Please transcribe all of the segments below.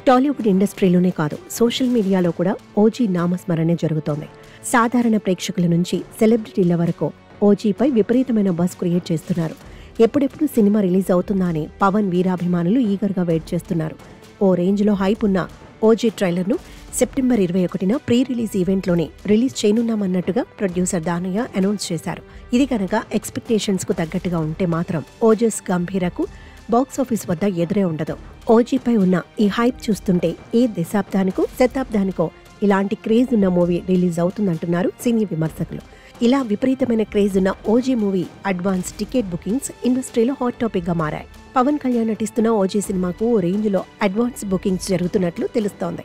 టాలీవుడ్ ఇండస్ట్రీలోనే కాదు సోషల్ మీడియాలో కూడా ఓజీ నామస్మరణే జరుగుతోంది. సాధారణ ప్రేక్షకుల నుంచి సెలబ్రిటీల వరకు ఓజీపై విపరీతమైన బజ్ క్రియేట్ చేస్తున్నారు. ఎప్పుడెప్పుడు సినిమా రిలీజ్ అవుతుందా అని పవన్ వీరాభిమానులు ఈగర్గా వెయిట్ చేస్తున్నారు. ఓ రేంజ్లో హైప్ ఉన్న ఓజీ ట్రైలర్ను సెప్టెంబర్ 21న ప్రీ రిలీజ్ ఈవెంట్లోనే రిలీజ్ చేయనున్నామన్నట్టుగా ప్రొడ్యూసర్ దానయ్య అనౌన్స్ చేశారు. ఇది కనుక ఎక్స్పెక్టేషన్స్ కు తగ్గట్టుగా ఉంటే మాత్రం ఓజస్ గంభీరకు బాక్సాఫీస్ వద్ద ఎదురే ఉండదు. ఓజీపై ఉన్న ఈ హైప్ చూస్తుంటే ఏ దశాబ్దానికో శతాబ్దానికో ఇలాంటి క్రేజ్ ఉన్న మూవీ రిలీజ్ అవుతుందంటున్నారు సినీ విమర్శకులు. ఇలా విపరీతమైన క్రేజ్ ఉన్న OG movie advance ticket bookings ఇండస్ట్రీలో హాట్ టాపిక్ గా మారాయి. పవన్ కళ్యాణ్ నటిస్తున్న ఓజీ సినిమాకు ఓ రేంజ్ లో అడ్వాన్స్ బుకింగ్స్ జరుగుతున్నట్లు తెలుస్తోంది.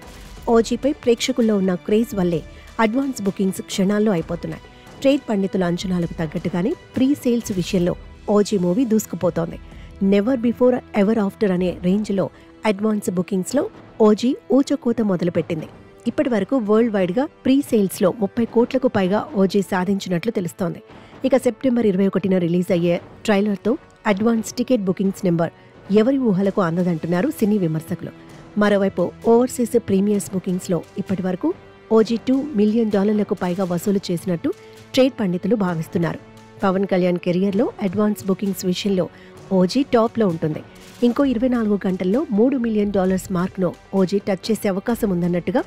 ఓజీపై ప్రేక్షకుల్లో ఉన్న క్రేజ్ వల్లే అడ్వాన్స్ బుకింగ్స్ క్షణాల్లో అయిపోతున్నాయి. ట్రేడ్ పండితుల అంచనాలకు తగ్గట్టుగానే ప్రీ సేల్స్ విషయంలో ఓజీ మూవీ దూసుకుపోతోంది. నెవర్ బిఫోర్ ఎవర్ ఆఫ్టర్ అనే రేంజ్లో అడ్వాన్స్ బుకింగ్స్లో ఓజీ ఊచకోత మొదలుపెట్టింది. ఇప్పటి వరకు వరల్డ్ వైడ్గా ప్రీ సేల్స్లో 30 కోట్లకు పైగా ఓజీ సాధించినట్లు తెలుస్తోంది. ఇక సెప్టెంబర్ 21న రిలీజ్ అయ్యే ట్రైలర్తో అడ్వాన్స్ టికెట్ బుకింగ్స్ నెంబర్ ఎవరి ఊహలకు అందదంటున్నారు సినీ విమర్శకులు. మరోవైపు ఓవర్సీస్ ప్రీమియర్స్ బుకింగ్స్లో ఇప్పటి వరకు ఓజీ $2 మిలియన్ పైగా వసూలు చేసినట్టు ట్రేడ్ పండితులు భావిస్తున్నారు. పవన్ కళ్యాణ్ కెరియర్లో అడ్వాన్స్ బుకింగ్స్ విషయంలో ఓజీ టాప్లో ఉంటుంది. ఇంకో 24 గంటల్లో $3 మిలియన్ మార్క్ను ఓజీ టచ్ చేసే అవకాశం ఉందన్నట్టుగా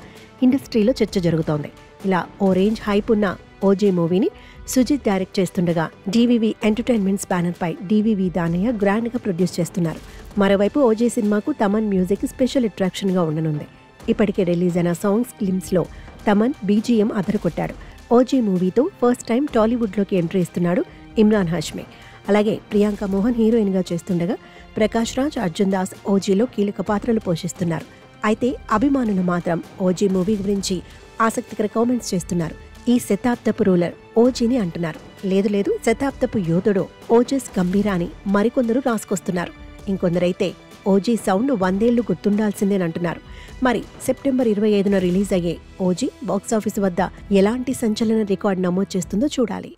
ఇండస్ట్రీలో చర్చ జరుగుతోంది. ఇలా ఓ రేంజ్ హైప్ ఉన్న ఓజీ మూవీని సుజిత్ డైరెక్ట్ చేస్తుండగా డివివి ఎంటర్టైన్మెంట్స్ బ్యానర్ పై డివివి దానయ్య గ్రాండ్ గా ప్రొడ్యూస్ చేస్తున్నారు. మరోవైపు ఓజీ సినిమాకు తమన్ మ్యూజిక్ స్పెషల్ అట్రాక్షన్ గా ఉండనుంది. ఇప్పటికే రిలీజ్ అయిన సాంగ్స్ గ్లిమ్స్ లో తమన్ బీజీఎం అదరకొట్టాడు. ఓజీ మూవీతో ఫస్ట్ టైం టాలీవుడ్ లోకి ఎంట్రీ ఇస్తున్నాడు ఇమ్రాన్ హాష్మి. అలాగే ప్రియాంక మోహన్ హీరోయిన్ గా చేస్తుండగా ప్రకాష్ రాజ్, అర్జున్ దాస్ ఓజీలో కీలక పాత్రలు పోషిస్తున్నారు. అయితే అభిమానులు మాత్రం ఓజీ మూవీ గురించి ఆసక్తికర కామెంట్స్ చేస్తున్నారు. ఈ శతాబ్దపు రూలర్ ఓజీని అంటున్నారు. లేదు శతాబ్దపు యోధుడు ఓజస్ గంభీర అని మరికొందరు రాసుకొస్తున్నారు. ఇంకొందరైతే ఓజీ సౌండ్ 100 ఏళ్లు గుర్తుండాల్సిందేనంటున్నారు. మరి సెప్టెంబర్ 25న రిలీజ్ అయ్యే ఓజీ బాక్సాఫీస్ వద్ద ఎలాంటి సంచలన రికార్డు నమోదు చేస్తుందో చూడాలి.